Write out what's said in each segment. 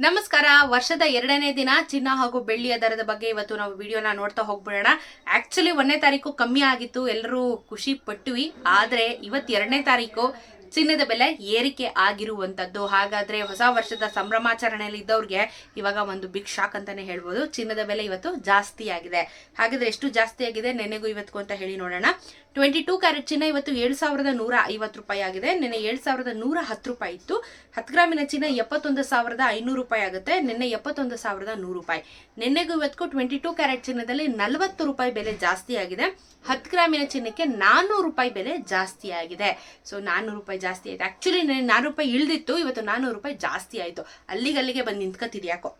ನಮಸ್ಕಾರ. ವರ್ಷದ 2ನೇ ದಿನ ಚಿನ್ನ ಹಾಗೂ ಬೆಳ್ಳಿಯ ದರದ ಬಗ್ಗೆ ಇವತ್ತು ನಾವು ವಿಡಿಯೋನ ನೋಡ್ತಾ ಹೋಗ್ಬಿಡೋಣ. ಆಕ್ಚುಲಿ 1ನೇ ತಾರೀಕು ಕಮ್ಮಿ ಆಗಿತ್ತು, ಎಲ್ಲರೂ ಖುಷಿ ಪಟ್ವಿ. ಆದ್ರೆ ಇವತ್ತು 2ನೇ ತಾರೀಕು ಚಿನ್ನದ ಬೆಲೆ ಏರಿಕೆ ಆಗಿರುವಂತದ್ದು. ಹಾಗಾದ್ರೆ ಹೊಸ ವರ್ಷದ ಸಂಭ್ರಮಾಚರಣೆಯಲ್ಲಿ ಇದ್ದವ್ರಿಗೆ ಇವಾಗ ಒಂದು ಬಿಗ್ ಶಾಕ್ ಅಂತಾನೆ ಹೇಳ್ಬೋದು. ಚಿನ್ನದ ಬೆಲೆ ಇವತ್ತು ಜಾಸ್ತಿ ಆಗಿದೆ. ಹಾಗಾದ್ರೆ ಎಷ್ಟು ಜಾಸ್ತಿ ಆಗಿದೆ ನೆನೆಗೂ ಇವತ್ತು ಅಂತ ಹೇಳಿ ನೋಡೋಣ. 22 ಕ್ಯಾರೆಟ್ ಚಿನ್ನ ಇವತ್ತು 7,150 ರೂಪಾಯಿ ಆಗಿದೆ. ನಿನ್ನೆ 7,110 ರೂಪಾಯಿ ಇತ್ತು. 10 ಗ್ರಾಮಿನ ಚಿನ್ನ 71,500 ರೂಪಾಯಿ ಆಗುತ್ತೆ. ನಿನ್ನೆ 71,100 ರೂಪಾಯಿ. ನಿನ್ನೆಗೂ ಇವತ್ತು 22 ಕ್ಯಾರೆಟ್ ಚಿನ್ನದಲ್ಲಿ 40 ರೂಪಾಯಿ ಬೆಲೆ ಜಾಸ್ತಿ ಆಗಿದೆ. 10 ಗ್ರಾಮಿನ ಚಿನ್ನಕ್ಕೆ 400 ರೂಪಾಯಿ ಬೆಲೆ ಜಾಸ್ತಿ ಆಗಿದೆ. ಸೊ 400 ರೂಪಾಯಿ ಜಾಸ್ತಿ ಆಯ್ತು. ಆಕ್ಚುಲಿ 400 ರೂಪಾಯಿ ಇಳ್ದಿತ್ತು, ಇವತ್ತು 400 ರೂಪಾಯಿ ಜಾಸ್ತಿ ಆಯ್ತು. ಅಲ್ಲಿಗೆ ಬಂದು ನಿಂತ್ಕತಿದ್ ಯಾಕೋ.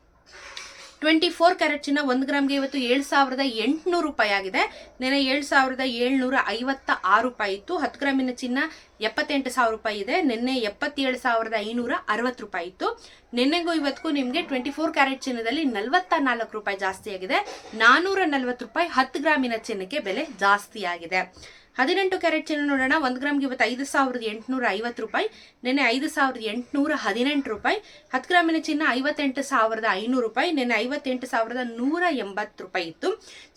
24 ಕ್ಯಾರೆಟ್ ಚಿನ್ನ 1 ಗ್ರಾಮ್ಗೆ ಇವತ್ತು 7,800 ರೂಪಾಯಿ ಆಗಿದೆ. ನೆನೆ 7,756 ರೂಪಾಯಿ ಇತ್ತು. 10 ಗ್ರಾಮಿನ ಚಿನ್ನ 78,000 ರೂಪಾಯಿ ಇದೆ. ನಿನ್ನೆ 77,560 ರೂಪಾಯಿ ಇತ್ತು. ನಿನ್ನೆಗೂ ಇವತ್ತಿಗೂ ನಿಮಗೆ 24 ಕ್ಯಾರೆಟ್ ಚಿನ್ನದಲ್ಲಿ 44 ರೂಪಾಯಿ ಜಾಸ್ತಿ ಆಗಿದೆ. 440 ರೂಪಾಯಿ 10 ಗ್ರಾಮಿನ ಚಿನ್ನಕ್ಕೆ ಬೆಲೆ ಜಾಸ್ತಿ ಆಗಿದೆ. 18 ಕ್ಯಾರೆಟ್ ಚಿನ್ನ ನೋಡೋಣ. 1 ಗ್ರಾಮ್ಗೆ ಇವತ್ತು 5,850 ರೂಪಾಯಿ. ನಿನ್ನೆ 5,818 ರೂಪಾಯಿ. 10 ಗ್ರಾಮಿನ ಚಿನ್ನ 58,500 ರೂಪಾಯಿ. ನಿನ್ನೆ 58,180 ರೂಪಾಯಿ ಇತ್ತು.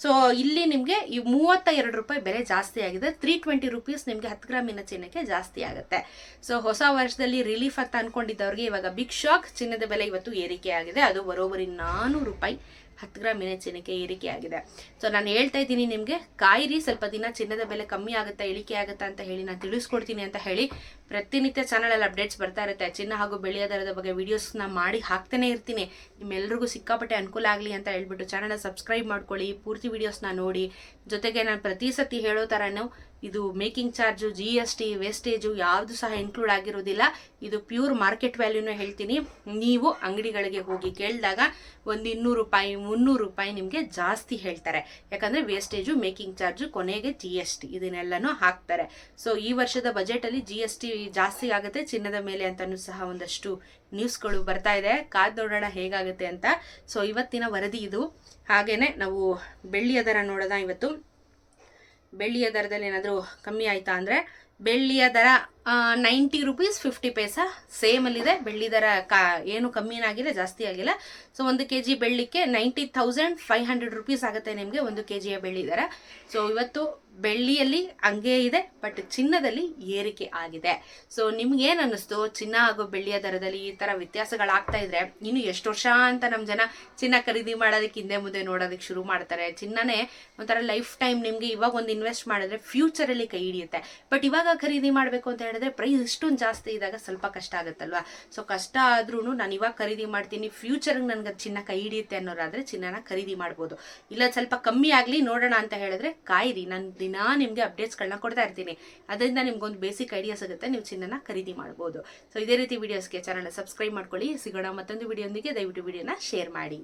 ಸೊ ಇಲ್ಲಿ ನಿಮಗೆ 32 ರೂಪಾಯಿ ಬೆಲೆ ಜಾಸ್ತಿ ಆಗಿದೆ. 320 ರೂಪೀಸ್ ನಿಮಗೆ 10 ಗ್ರಾಮಿನ ಚಿನ್ನಕ್ಕೆ ಜಾಸ್ತಿ ಆಗುತ್ತೆ. ಸೊ ಹೊಸ ವರ್ಷದಲ್ಲಿ ರಿಲೀಫ್ ಅಂತ ಅನ್ಕೊಂಡಿದ್ದವ್ರಿಗೆ ಇವಾಗ ಬಿಗ್ ಶಾಕ್. ಚಿನ್ನದ ಬೆಲೆ ಇವತ್ತು ಏರಿಕೆ ಆಗಿದೆ. ಅದು ಬರೋಬ್ಬರಿ 400 ರೂಪಾಯಿ 10 ಗ್ರಾಮಿನ ಚಿನ್ನಕ್ಕೆ ಏರಿಕೆ ಆಗಿದೆ. ಸೊ ನಾನು ಹೇಳ್ತಾ ಇದ್ದೀನಿ ನಿಮಗೆ, ಕಾಯಿರಿ ಸ್ವಲ್ಪ ದಿನ, ಚಿನ್ನದ ಬೆಲೆ ಕಮ್ಮಿ ಆಗುತ್ತಾ ಇಳಿಕೆ ಆಗುತ್ತಾ ಅಂತ ಹೇಳಿ ನಾನು ತಿಳಿಸ್ಕೊಡ್ತೀನಿ ಅಂತ ಹೇಳಿ ಪ್ರತಿನಿತ್ಯ ಚಾನಲಲ್ಲಿ ಅಪ್ಡೇಟ್ಸ್ ಬರ್ತಾ ಇರುತ್ತೆ. ಚಿನ್ನ ಹಾಗೂ ಬೆಳ್ಳಿಯ ದರದ ಬಗ್ಗೆ ವಿಡಿಯೋಸ್ನ ಮಾಡಿ ಹಾಕ್ತಾನೆ ಇರ್ತೀನಿ. ನಿಮ್ಮೆಲ್ಲರಿಗೂ ಸಿಕ್ಕಾಪಟ್ಟೆ ಅನುಕೂಲ ಆಗಲಿ ಅಂತ ಹೇಳ್ಬಿಟ್ಟು ಚಾನಲ್ನ ಸಬ್ಸ್ಕ್ರೈಬ್ ಮಾಡ್ಕೊಳ್ಳಿ, ಪೂರ್ತಿ ವಿಡಿಯೋಸ್ನ ನೋಡಿ. ಜೊತೆಗೆ ನಾನು ಪ್ರತಿ ಸತಿ ಹೇಳೋ ಥರನೂ ಇದು ಮೇಕಿಂಗ್ ಚಾರ್ಜು, GST, ವೇಸ್ಟೇಜು ಯಾವುದು ಸಹ ಇನ್ಕ್ಲೂಡ್ ಆಗಿರೋದಿಲ್ಲ. ಇದು ಪ್ಯೂರ್ ಮಾರ್ಕೆಟ್ ವ್ಯಾಲ್ಯೂನ ಹೇಳ್ತೀನಿ. ನೀವು ಅಂಗಡಿಗಳಿಗೆ ಹೋಗಿ ಕೇಳಿದಾಗ ಒಂದು 200 ರೂಪಾಯಿ 300 ರೂಪಾಯಿ ನಿಮಗೆ ಜಾಸ್ತಿ ಹೇಳ್ತಾರೆ. ಯಾಕಂದರೆ ವೇಸ್ಟೇಜು, ಮೇಕಿಂಗ್ ಚಾರ್ಜು, ಕೊನೆಗೆ GST ಇದನ್ನೆಲ್ಲನೂ ಹಾಕ್ತಾರೆ. ಸೊ ಈ ವರ್ಷದ ಬಜೆಟಲ್ಲಿ GST ಜಾಸ್ತಿ ಆಗುತ್ತೆ ಚಿನ್ನದ ಮೇಲೆ ಅಂತಲೂ ಸಹ ಒಂದಷ್ಟು ನ್ಯೂಸ್ಗಳು ಬರ್ತಾ ಇದೆ. ಕಾದ್ ನೋಡೋಣ ಹೇಗಾಗುತ್ತೆ ಅಂತ. ಸೊ ಇವತ್ತಿನ ವರದಿ ಇದು. ಹಾಗೇನೆ ನಾವು ಬೆಳ್ಳಿಯ ದರ ನೋಡೋಣ. ಇವತ್ತು ಬೆಳ್ಳಿಯ ದರದಲ್ಲಿ ಏನಾದರೂ ಕಮ್ಮಿ ಆಯಿತಾ ಅಂದರೆ, ಬೆಳ್ಳಿಯ ದರ 90 ರೂಪೀಸ್ 50 ಪೈಸಾ ಸೇಮಲ್ಲಿದೆ. ಬೆಳ್ಳಿ ದರ ಏನು ಕಮ್ಮಿನಾಗಿಲ್ಲ, ಜಾಸ್ತಿ ಆಗಿಲ್ಲ. ಸೊ 1 kg ಬೆಳ್ಳಿಕ್ಕೆ 90,500 ರೂಪೀಸ್ ಆಗುತ್ತೆ ನಿಮಗೆ 1 kgಯ ಬೆಳ್ಳಿ ದರ. ಸೊ ಇವತ್ತು ಬೆಳ್ಳಿಯಲ್ಲಿ ಹಂಗೇ ಇದೆ, ಬಟ್ ಚಿನ್ನದಲ್ಲಿ ಏರಿಕೆ ಆಗಿದೆ. ಸೊ ನಿಮ್ಗೇನು ಅನ್ನಿಸ್ತು? ಚಿನ್ನ ಹಾಗೂ ಬೆಳ್ಳಿಯ ದರದಲ್ಲಿ ಈ ಥರ ವ್ಯತ್ಯಾಸಗಳಾಗ್ತಾ ಇದ್ರೆ ಇನ್ನು ಎಷ್ಟು ವರ್ಷ ಅಂತ ನಮ್ಮ ಜನ ಚಿನ್ನ ಖರೀದಿ ಮಾಡೋದಕ್ಕೆ ಹಿಂದೆ ಮುಂದೆ ನೋಡೋದಕ್ಕೆ ಶುರು ಮಾಡ್ತಾರೆ. ಚಿನ್ನನೇ ಒಂಥರ ಲೈಫ್ ಟೈಮ್. ನಿಮಗೆ ಇವಾಗ ಒಂದು ಇನ್ವೆಸ್ಟ್ ಮಾಡಿದ್ರೆ ಫ್ಯೂಚರಲ್ಲಿ ಕೈ ಹಿಡಿಯುತ್ತೆ. ಬಟ್ ಇವಾಗ ಖರೀದಿ ಮಾಡಬೇಕು ಅಂತ ಹೇಳಿದ್ರೆ ಪ್ರೈಸ್ ಇಷ್ಟೊಂದು ಜಾಸ್ತಿ ಇದ್ದಾಗ ಸ್ವಲ್ಪ ಕಷ್ಟ ಆಗುತ್ತಲ್ವಾ. ಸೊ ಕಷ್ಟ ಆದ್ರೂ ನಾನು ಇವಾಗ ಖರೀದಿ ಮಾಡ್ತೀನಿ, ಫ್ಯೂಚರ್ಗೆ ನನಗೆ ಚಿನ್ನ ಕೈ ಹಿಡಿಯುತ್ತೆ ಅನ್ನೋರಾದ್ರೆ ಚಿನ್ನನ ಖರೀದಿ ಮಾಡ್ಬೋದು. ಇಲ್ಲ ಸ್ವಲ್ಪ ಕಮ್ಮಿ ಆಗಲಿ ನೋಡೋಣ ಅಂತ ಹೇಳಿದ್ರೆ ಕಾಯಿರಿ. ನಾನು ದಿನಾ ನಿಮಗೆ ಅಪ್ಡೇಟ್ಸ್ಗಳನ್ನ ಕೊಡ್ತಾ ಇರ್ತೀನಿ. ಅದರಿಂದ ನಿಮ್ಗೊಂದು ಬೇಸಿಕ್ ಐಡಿಯಾ ಸಿಗುತ್ತೆ, ನೀವು ಚಿನ್ನನ ಖರೀದಿ ಮಾಡ್ಬೋದು. ಸೊ ಇದೇ ರೀತಿ ವಿಡಿಯೋಸ್ಗೆ ಚಾನಲ್ನ ಸಬ್ಸ್ಕ್ರೈಬ್ ಮಾಡ್ಕೊಳ್ಳಿ. ಸಿಗೋಣ ಮತ್ತೊಂದು ವಿಡಿಯೋಂದಿಗೆ. ದಯವಿಟ್ಟು ವಿಡಿಯೋನ ಶೇರ್ ಮಾಡಿ.